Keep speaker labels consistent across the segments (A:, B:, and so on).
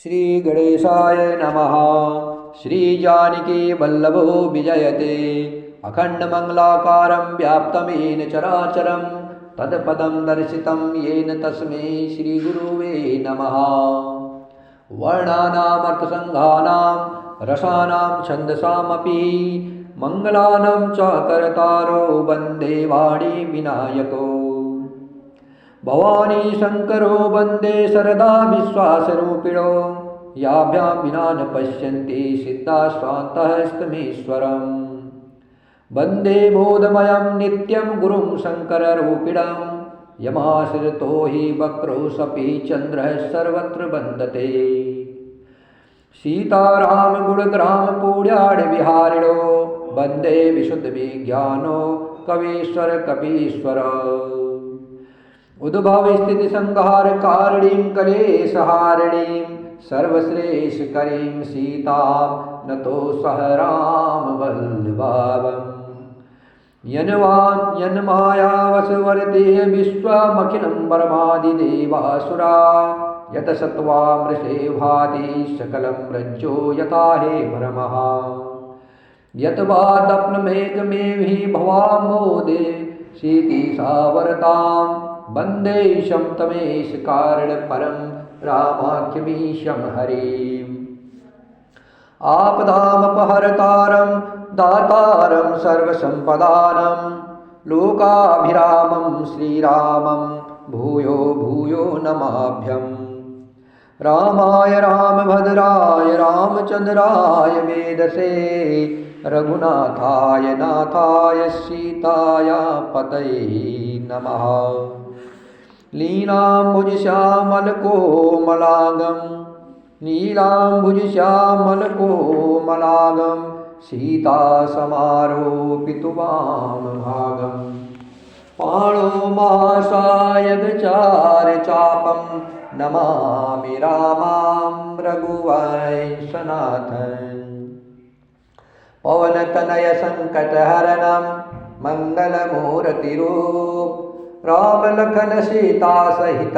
A: श्री गणेशाय नमः। श्री जानकी वल्लभो विजयते अखंडमंगलाकारं व्याप्तं येन चराचरं तत्पदं दर्शितं येन तस्मै श्रीगुरुवे नमः। वर्णानामर्थसंघानां रसानां छन्दसामपि मङ्गलानां च कर्तारो वन्दे वाणी विनायको। भवानी शंकरो वन्दे शरदा विश्वासरूपिणो याभ्यां विना न पश्यन्ति सिद्धा स्वान्तस्तमीश्वरम्। वन्दे बोधमयं नित्यं गुरुं शङ्कररूपिणं यमाश्रितो हि वक्रो सपि चन्द्रः सर्वत्र वन्दते। सीतारामगुणग्रामपूड्याडिविहारिणो वन्दे विशुद्धविज्ञानो कवीश्वर कपीश्वर। उद्भवस्थितिसंहारकारिणीं कलेशहारिणीं सर्वश्रेष्ठकरीं सीतां नतोऽस्मः रामवल्लभाम्। यन्मायावशवर्ते विश्वमखिलं परमादिदेवासुरा यतसत्त्वामृषे भाति सकलं रज्जो यथा हे भ्रमः। यत् वा दप्नमेकमेवि भवामोदे सीति सावरतां वन्दे शं कारणपरं रामाख्यमीशं हरिम्। आपदामपहर्तारं दातारं सर्वसम्पदानं लोकाभिरामं श्रीरामं भूयो भूयो नमाभ्यम्। रामाय रामभद्राय रामचन्द्राय वेदसे रघुनाथाय नाथाय सीताय पतये नमः। लीलाम्बुजश्यामलकोमलांगं नीलाम्बुजश्यामलकोमलांगं सीतासमारोपितुवामभागं। पाणोमासायगचारचापं नमामि रामां रघुवंशनाथं। पवनतनय संकटहरणं मंगलमूर्तिरूप राम लखन सीता सहित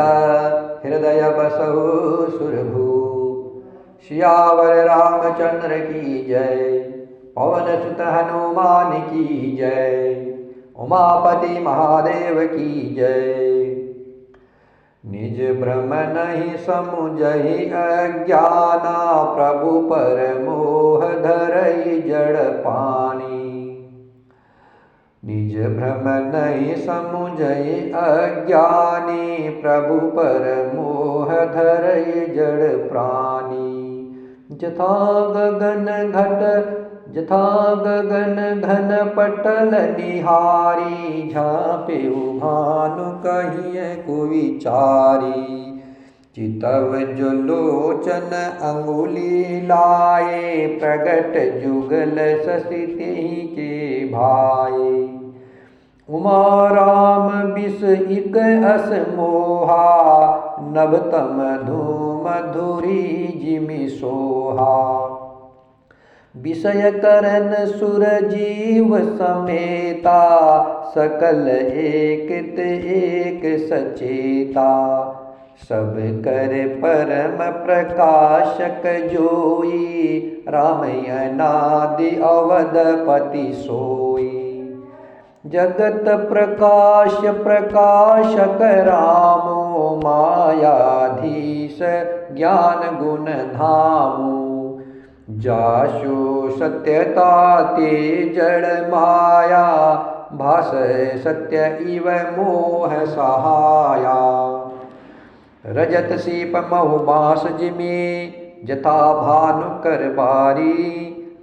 A: हृदय बसहु सुरभू। सियावर रामचंद्र की जय पवन सुत हनुमान की जय उमापति महादेव की जय। निज भ्रम नहीं समुझहि अज्ञाना प्रभु पर मोह धरई जड़ पानी। निज भ्रम नहीं समुझहि अज्ञानी प्रभु पर मोह धरई जड़ प्राणी। जथा गगन घन पटल निहारी झाँपेउ भानु कहिए को विचारी। चितव जो लोचन अंगुली लाए प्रगट जुगल ससिति के भाए। उमा राम बिस इक अस मोहा नभतम धूम धुरी जिमि सोहा। विषय करन सुर जीव समेता सकल एक एक सचेता। सब कर परम प्रकाशक जोई रामय अनादि अवधपति सोई। जगत प्रकाश प्रकाशक रामो मायाधीश ज्ञान गुण धामो। जाशु सत्यता ते जड़ माया भास सत्य इव मोह सहाया। रजत सीप महु बास जिमि जथा भानु कर बारी।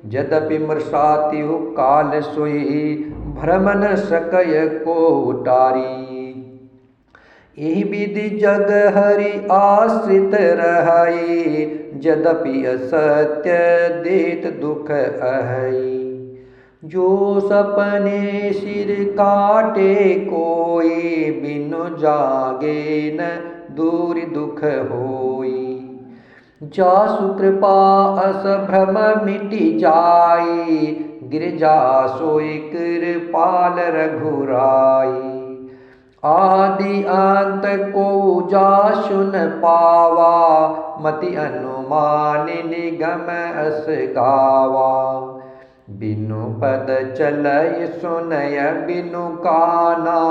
A: यद्यपि मृषातिहु काल सोई भ्रमन सकय को उटारी। एहि विधि जग हरि आश्रित रहई यद्यपि असत्य देत दुख अहई। जो सपने सिर काटे कोई बिनु जागे न दूर दुख होई। जासु कृपा अस भ्रम मिटि जाई गिरजा सोई कृपाल रघुराई। आदि अंत को जासु न पावा मति अनुमान निगम अस गावा। बिनु पद चलय सुनय बिनु काना,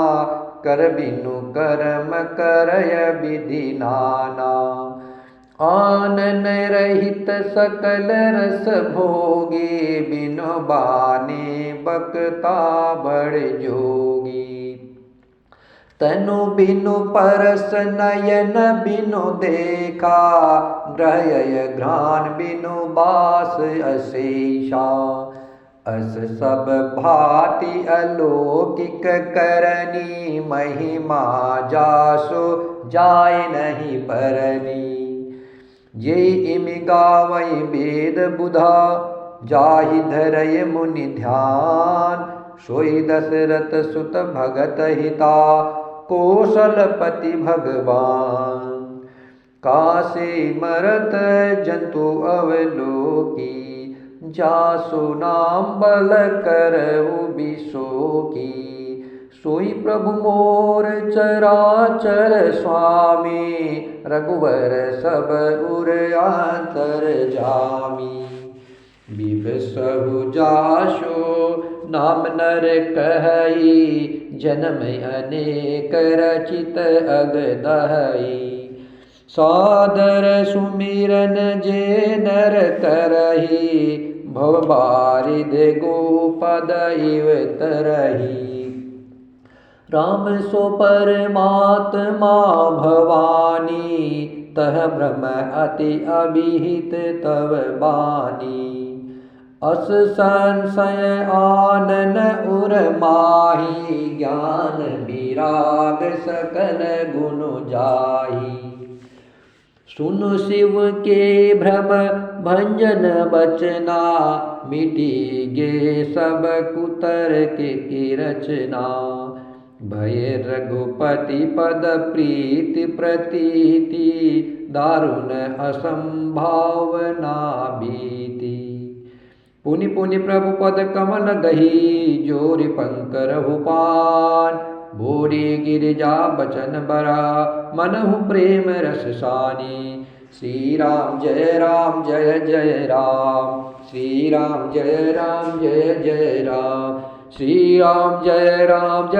A: कर बिनु कर्म करय विधि नाना। आनन रहित सकल रस भोगी, बिनु बानी बक्ता बड़ जोगी। तनु बिनु परस नयन बिनु देखा, ग्रहय घ्राण बिनु बास अशेषा। अस सब भांति अलौकिक करनी, महिमा जासो जाय नहीं परनी। ये इमि गावै वेद बुधा, जाहि धरय मुनि ध्यान। सोई दशरथ सुत भगत हिता, कौशलपति भगवान। काशी मरत जंतु अवलोकी, जासु नाम बल करऊ बिसोकी। सोई प्रभु मोर चराचर स्वामी, रघुवर सब उर अंतर जामी। बिबसहु जासो नाम नर कहई, जन्म अनेक रचित अगदहई। सादर सुमिरन जे नर करही, भव बारिध गोपद इव तरही। राम सो परमात्मा भवानी, तह ब्रह्म अति अभिहित तव बानी। अस संशय आनन उर माही, ज्ञान विराग सकल गुण जाही। सुनु शिव के भ्रम भंजन बचना, मिटी गे सब कुतर्क की रचना। भय रघुपति पद प्रीति प्रतीति, दारुण असंभावना बीती। पुनि पुनि प्रभु पद कमल दही, जोरि पंकरहु पान। बोरी गिरिजा बचन बरा, मनहु प्रेम रस सानी। श्री राम जय जय राम, श्री राम जय जय राम। श्री राम जय जय राम,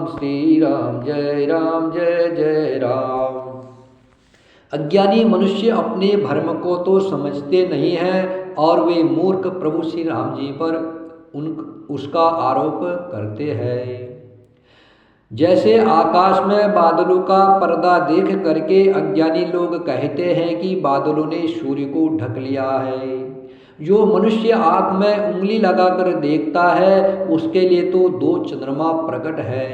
A: श्री राम जय जय राम। अज्ञानी मनुष्य अपने भ्रम को तो समझते नहीं हैं, और वे मूर्ख प्रभु श्री राम जी पर उसका आरोप करते हैं। जैसे आकाश में बादलों का पर्दा देख करके अज्ञानी लोग कहते हैं कि बादलों ने सूर्य को ढक लिया है। जो मनुष्य आँख में उंगली लगाकर देखता है, उसके लिए तो 2 चंद्रमा प्रकट है।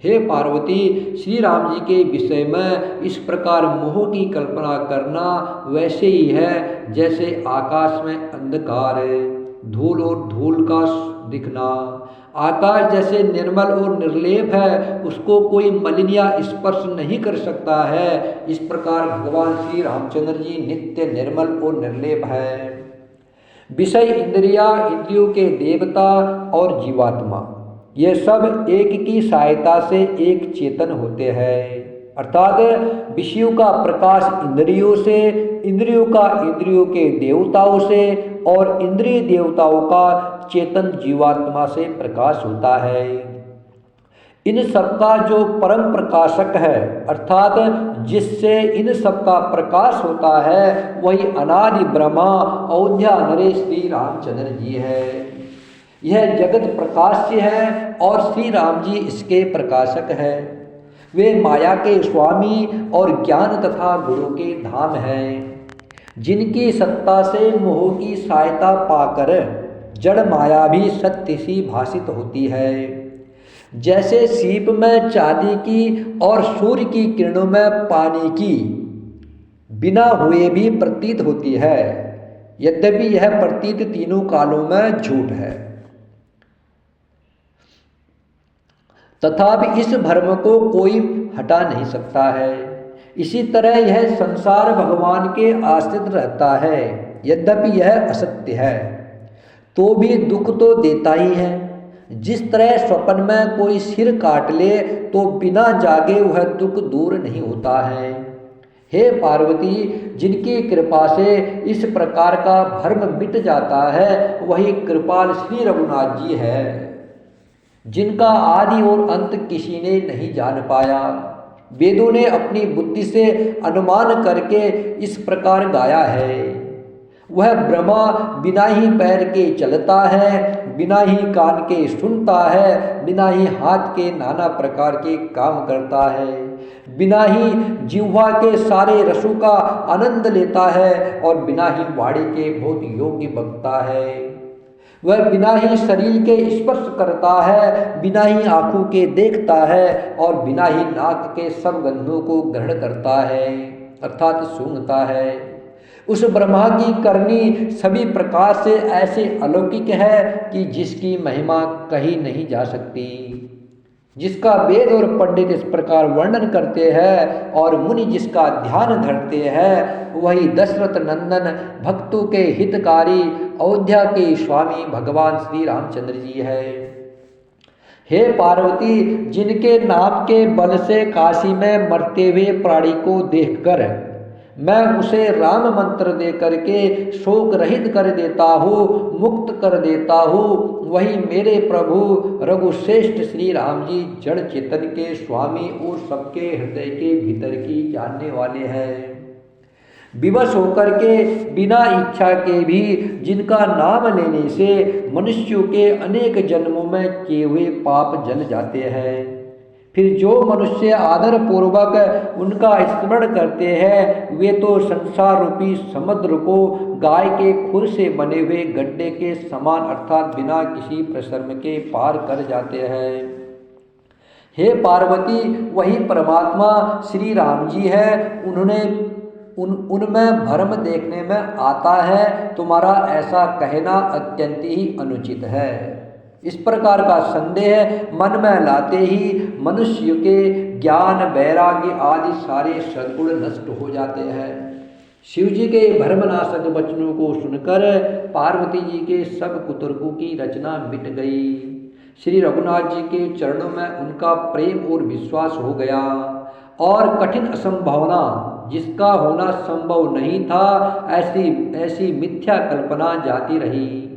A: हे पार्वती, श्री राम जी के विषय में इस प्रकार मोह की कल्पना करना वैसे ही है जैसे आकाश में अंधकार है, धूल और धूल का दिखना। आकाश जैसे निर्मल और निर्लेप है, उसको कोई मलिन या स्पर्श नहीं कर सकता है, इस प्रकार भगवान श्री रामचंद्र जी नित्य निर्मल और निर्लेप है। विषय इंद्रिया, इंद्रियों के देवता और जीवात्मा, ये सब एक की सहायता से एक चेतन होते हैं। अर्थात विषयों का प्रकाश इंद्रियों से, इंद्रियों का इंद्रियों के देवताओं से, और इंद्रिय देवताओं का चेतन जीवात्मा से प्रकाश होता है। इन सबका जो परम प्रकाशक है, अर्थात जिससे इन सबका प्रकाश होता है, वही अनादि ब्रह्मा अयोध्या नरेश श्री रामचंद्र जी है। यह जगत प्रकाश्य है और श्री राम जी इसके प्रकाशक है। वे माया के स्वामी और ज्ञान तथा गुरु के धाम हैं, जिनकी सत्ता से मोह की सहायता पाकर जड़ माया भी सत्य सी भासित होती है। जैसे सीप में चांदी की और सूर्य की किरणों में पानी की बिना हुए भी प्रतीत होती है, यद्यपि यह प्रतीत तीनों कालों में झूठ है। तथापि इस भ्रम को कोई हटा नहीं सकता है। इसी तरह यह संसार भगवान के आश्रित रहता है, यद्यपि यह असत्य है तो भी दुख तो देता ही है। जिस तरह स्वप्न में कोई सिर काट ले तो बिना जागे वह दुख दूर नहीं होता है, हे पार्वती, जिनकी कृपा से इस प्रकार का भ्रम मिट जाता है, वही कृपाल श्री रघुनाथ जी है, जिनका आदि और अंत किसी ने नहीं जान पाया। वेदों ने अपनी बुद्धि से अनुमान करके इस प्रकार गाया है। वह ब्रह्मा बिना ही पैर के चलता है, बिना ही कान के सुनता है, बिना ही हाथ के नाना प्रकार के काम करता है, बिना ही जिह्वा के सारे रसों का आनंद लेता है और बिना ही वाणी के बहुत योग्य बकता है। वह बिना ही शरीर के स्पर्श करता है, बिना ही आंखों के देखता है और बिना ही नाक के सब गंधों को ग्रहण करता है अर्थात सूंघता है। उस ब्रह्मा की करनी सभी प्रकार से ऐसे अलौकिक है कि जिसकी महिमा कही नहीं जा सकती, जिसका वेद और पंडित इस प्रकार वर्णन करते हैं और मुनि जिसका ध्यान धरते हैं, वही दशरथ नंदन भक्तों के हितकारी अयोध्या के स्वामी भगवान श्री रामचंद्र जी है। हे पार्वती, जिनके नाम के बल से काशी में मरते हुए प्राणी को देखकर मैं उसे राम मंत्र दे करके शोक रहित कर देता हूँ, मुक्त कर देता हूँ, वही मेरे प्रभु रघुश्रेष्ठ श्री राम जी जड़ चेतन के स्वामी और सबके हृदय के भीतर की जानने वाले हैं। विवश होकर के बिना इच्छा के भी जिनका नाम लेने से मनुष्यों के अनेक जन्मों में किए हुए पाप जल जाते हैं। फिर जो मनुष्य आदर पूर्वक उनका स्मरण करते हैं, वे तो संसार रूपी समुद्र को गाय के खुर से बने हुए गड्ढे के समान अर्थात बिना किसी परिश्रम के पार कर जाते हैं। हे पार्वती, वही परमात्मा श्री राम जी है, उनमें भ्रम देखने में आता है। तुम्हारा ऐसा कहना अत्यंत ही अनुचित है। इस प्रकार का संदेह मन में लाते ही मनुष्य के ज्ञान वैराग्य आदि सारे सद्गुण नष्ट हो जाते हैं। शिव जी के भ्रमनाशक वचनों को सुनकर पार्वती जी के सब कुतर्कों की रचना मिट गई। श्री रघुनाथ जी के चरणों में उनका प्रेम और विश्वास हो गया और कठिन असंभावना, जिसका होना संभव नहीं था, ऐसी मिथ्या कल्पना जाती रही।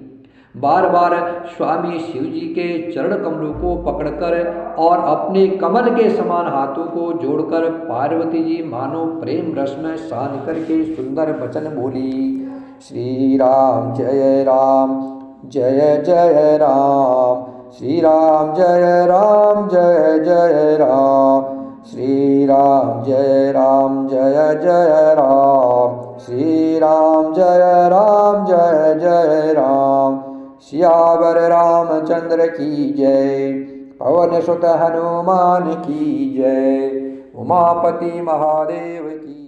A: बार बार स्वामी शिव जी के चरण कमलों को पकड़कर और अपने कमल के समान हाथों को जोड़कर पार्वती जी मानो प्रेम रस में सान करके सुंदर वचन बोली। श्री राम जय राम जय जय राम, श्री राम जय राम जय जय राम, श्री राम जय राम जय जय राम, श्री राम जय राम जय जय राम। सियावर रामचंद्र की जय, पवन सुत हनुमान की जय, उमापति महादेव की।